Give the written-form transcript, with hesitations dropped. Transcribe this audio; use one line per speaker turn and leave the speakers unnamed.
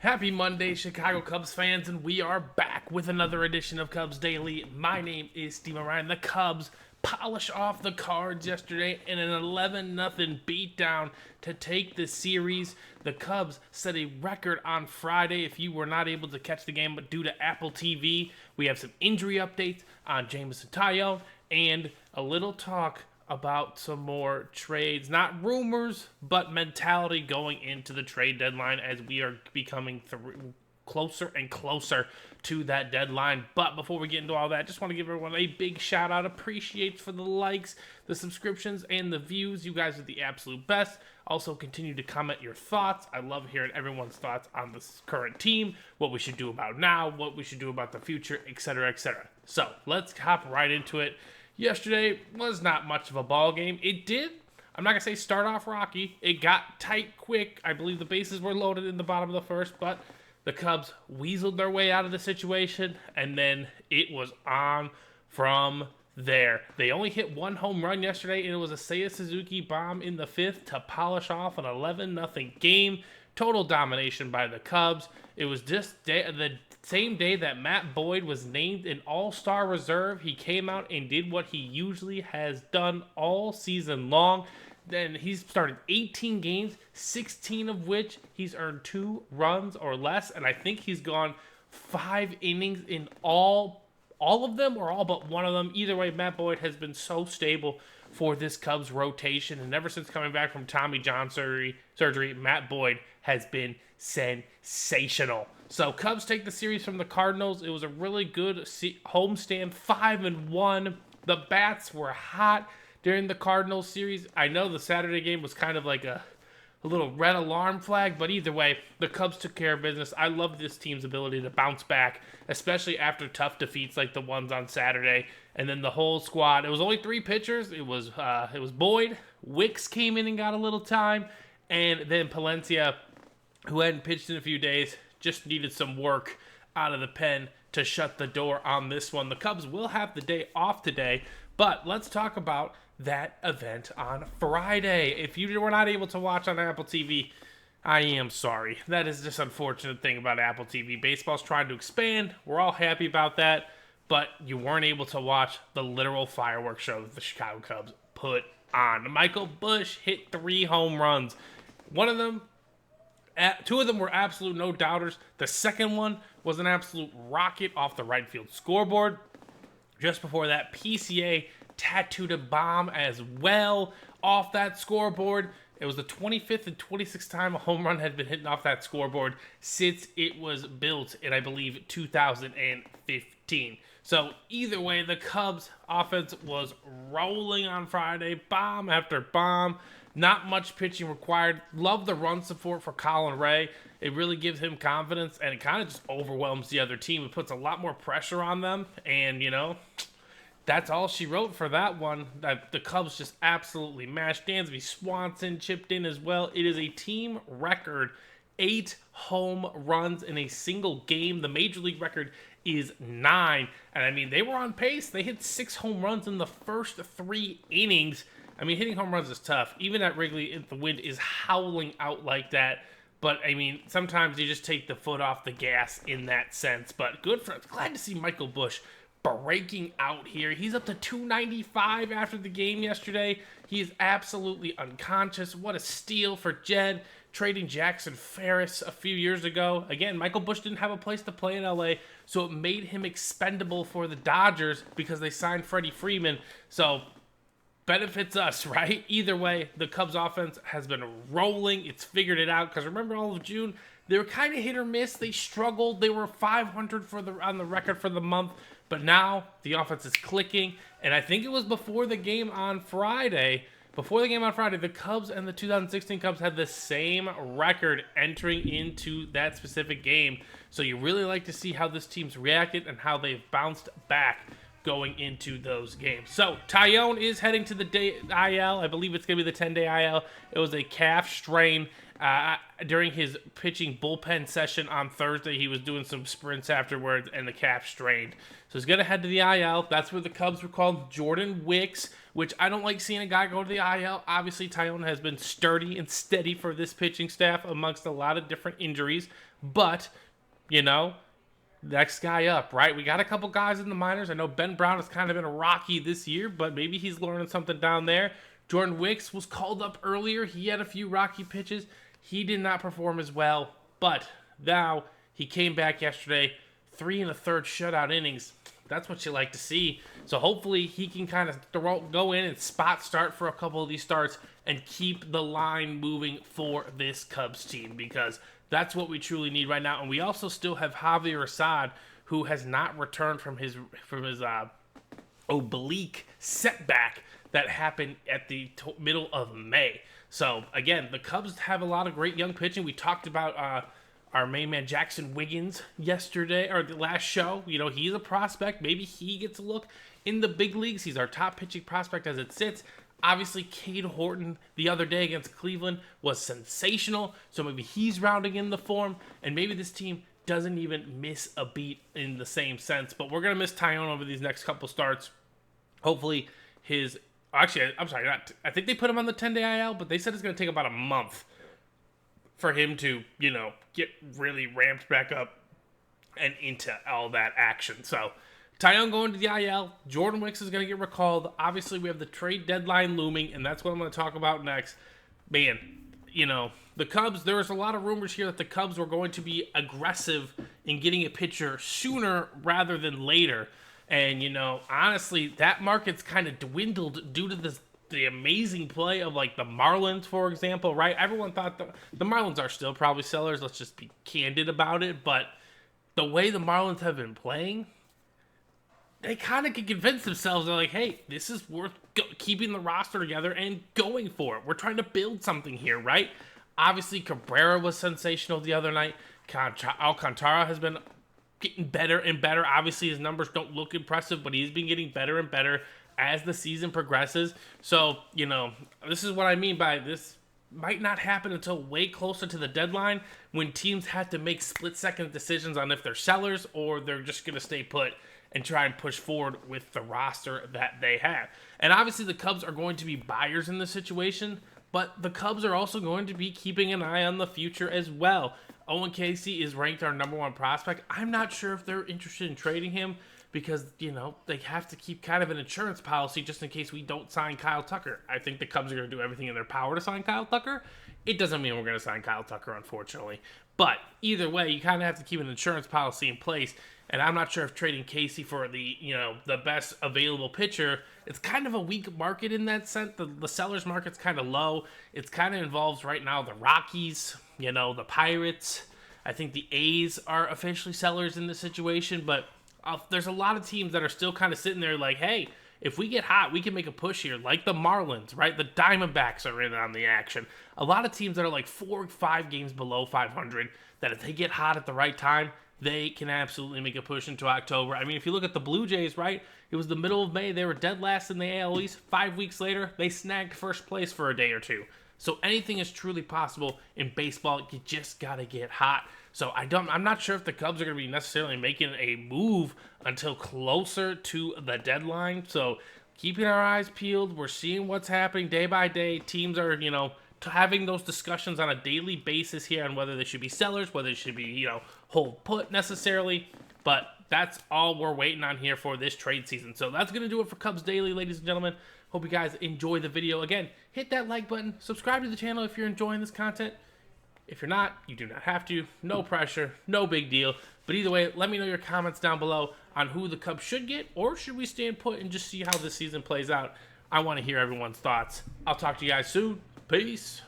Happy Monday, Chicago Cubs fans, and we are back with another edition of Cubs Daily. My name is Steven Ryan. The Cubs polish off the Cards yesterday in an 11-0 beatdown to take the series. The Cubs set a record on Friday if you were not able to catch the game, but due to Apple TV, we have some injury updates on Jameson Taillon and a little talk about some more trades, not rumors, but mentality going into the trade deadline as we are becoming closer and closer to that deadline. But before we get into all that, just want to give everyone a big shout out. Appreciate for the likes, the subscriptions, and the views. You guys are the absolute best. Also, continue to comment your thoughts. I love hearing everyone's thoughts on this current team, what we should do about now, what we should do about the future, etc., etc. So let's hop right into it. Yesterday was not much of a ball game. It did, I'm not going to say start off rocky. It got tight quick. I believe the bases were loaded in the bottom of the first, but the Cubs weaseled their way out of the situation, and then it was on from there. They only hit one home run yesterday, and it was a Seiya Suzuki bomb in the fifth to polish off an 11-0 game. Total domination by the Cubs. It was just the same day that Matt Boyd was named an all-star reserve. He came out and did what he usually has done all season long. Then he's started 18 games, 16 of which he's earned 2 runs or less, and I think he's gone 5 innings in all of them or all but one of them. Either way, Matt Boyd has been so stable for this Cubs rotation, and ever since coming back from Tommy John surgery, Matt Boyd has been sensational. So Cubs take the series from the Cardinals. It was a really good homestand, 5-1. The bats were hot during the Cardinals series. I know the Saturday game was kind of like a little red alarm flag, but either way, the Cubs took care of business. I love this team's ability to bounce back, especially after tough defeats like the ones on Saturday. And then the whole squad, it was only 3 pitchers. It was Boyd, Wicks came in and got a little time, and then Palencia, who hadn't pitched in a few days, just needed some work out of the pen to shut the door on this one. The Cubs will have the day off today, but let's talk about that event on Friday. If you were not able to watch on Apple TV, I am sorry. That is just unfortunate thing about Apple TV. Baseball's trying to expand. We're all happy about that, but you weren't able to watch the literal fireworks show that the Chicago Cubs put on. Michael Busch hit 3 home runs. Two of them were absolute no-doubters. The second one was an absolute rocket off the right field scoreboard. Just before that, PCA tattooed a bomb as well off that scoreboard. It was the 25th and 26th time a home run had been hitting off that scoreboard since it was built in, I believe, 2015. So either way, the Cubs offense was rolling on Friday, bomb after bomb. Not much pitching required. Love the run support for Colin Ray. It really gives him confidence, and it kind of just overwhelms the other team. It puts a lot more pressure on them, and, that's all she wrote for that one. The Cubs just absolutely mashed. Dansby Swanson chipped in as well. It is a team record, 8 home runs in a single game. The Major League record is 9. And, I mean, they were on pace. They hit 6 home runs in the first 3 innings. I mean, hitting home runs is tough. Even at Wrigley, if the wind is howling out like that. But, I mean, sometimes you just take the foot off the gas in that sense. But glad to see Michael Busch breaking out here. He's up to 295 after the game yesterday. He is absolutely unconscious. What a steal for Jed, trading Jackson Ferris a few years ago. Again, Michael Busch didn't have a place to play in LA, so it made him expendable for the Dodgers because they signed Freddie Freeman. So benefits us, right? Either way, the Cubs offense has been rolling. It's figured it out, because remember all of June, they were kind of hit or miss. They struggled. They were 500 on the record for the month, but now the offense is clicking, and I think it was before the game on Friday. The Cubs and the 2016 Cubs had the same record entering into that specific game. So you really like to see how this team's reacted and how they've bounced back going into those games. So Taillon is heading to the IL. I believe it's going to be the 10-day IL. It was a calf strain. during his pitching bullpen session on Thursday, he was doing some sprints afterwards, and the calf strained. So he's going to head to the IL. That's where the Cubs recalled Jordan Wicks, which I don't like seeing a guy go to the IL. Obviously, Taillon has been sturdy and steady for this pitching staff amongst a lot of different injuries. But, next guy up, right? We got a couple guys in the minors. I know Ben Brown has kind of been a rocky this year, but maybe he's learning something down there. Jordan Wicks was called up earlier. He had a few rocky pitches. He did not perform as well, but now he came back yesterday, 3 1/3 shutout innings. That's what you like to see. So hopefully he can kind of go in and spot start for a couple of these starts and keep the line moving for this Cubs team, because that's what we truly need right now. And we also still have Javier Assad, who has not returned from his oblique setback that happened at the middle of May. So, again, the Cubs have a lot of great young pitching. We talked about our main man, Jackson Wiggins, yesterday, or the last show. He's a prospect. Maybe he gets a look in the big leagues. He's our top pitching prospect as it sits. Obviously, Cade Horton the other day against Cleveland was sensational. So maybe he's rounding in the form. And maybe this team doesn't even miss a beat in the same sense. But we're going to miss Taillon over these next couple starts. Hopefully Actually, I'm sorry, I think they put him on the 10-day IL, but they said it's going to take about a month for him to, get really ramped back up and into all that action. So, Taillon going to the IL. Jordan Wicks is going to get recalled. Obviously, we have the trade deadline looming, and that's what I'm going to talk about next. Man, the Cubs, there was a lot of rumors here that the Cubs were going to be aggressive in getting a pitcher sooner rather than later. And, honestly, that market's kind of dwindled due to the amazing play of, the Marlins, for example, right? Everyone thought the Marlins are still probably sellers. Let's just be candid about it. But the way the Marlins have been playing, they kind of can convince themselves, they're like, hey, this is worth keeping the roster together and going for it. We're trying to build something here, right? Obviously, Cabrera was sensational the other night. Alcantara has been getting better and better. Obviously, his numbers don't look impressive, but he's been getting better and better as the season progresses. So, this is what I mean by this might not happen until way closer to the deadline, when teams have to make split-second decisions on if they're sellers or they're just going to stay put and try and push forward with the roster that they have. And obviously, the Cubs are going to be buyers in this situation, but the Cubs are also going to be keeping an eye on the future as well. Owen Casey is ranked our #1 prospect. I'm not sure if they're interested in trading him because, they have to keep kind of an insurance policy just in case we don't sign Kyle Tucker. I think the Cubs are going to do everything in their power to sign Kyle Tucker. It doesn't mean we're going to sign Kyle Tucker, unfortunately. But either way, you kind of have to keep an insurance policy in place. And I'm not sure if trading Casey for the best available pitcher, it's kind of a weak market in that sense. The seller's market's kind of low. It's kind of involves right now the Rockies, the Pirates. I think the A's are officially sellers in this situation, but there's a lot of teams that are still kind of sitting there like, hey, if we get hot, we can make a push here, like the Marlins, right? The Diamondbacks are in on the action. A lot of teams that are 4 or 5 games below 500, that if they get hot at the right time, they can absolutely make a push into October. I mean, if you look at the Blue Jays, right? It was the middle of May. They were dead last in the AL East. 5 weeks later, they snagged first place for a day or two. So anything is truly possible in baseball. You just got to get hot. So I'm not sure if the Cubs are going to be necessarily making a move until closer to the deadline. So keeping our eyes peeled. We're seeing what's happening day by day. Teams are, having those discussions on a daily basis here on whether they should be sellers, whether they should be, hold put necessarily. But that's all we're waiting on here for this trade season. So that's going to do it for Cubs Daily, ladies and gentlemen. Hope you guys enjoy the video. Again, hit that like button. Subscribe to the channel if you're enjoying this content. If you're not, you do not have to. No pressure. No big deal. But either way, let me know your comments down below on who the Cubs should get, or should we stand put and just see how this season plays out. I want to hear everyone's thoughts. I'll talk to you guys soon. Peace.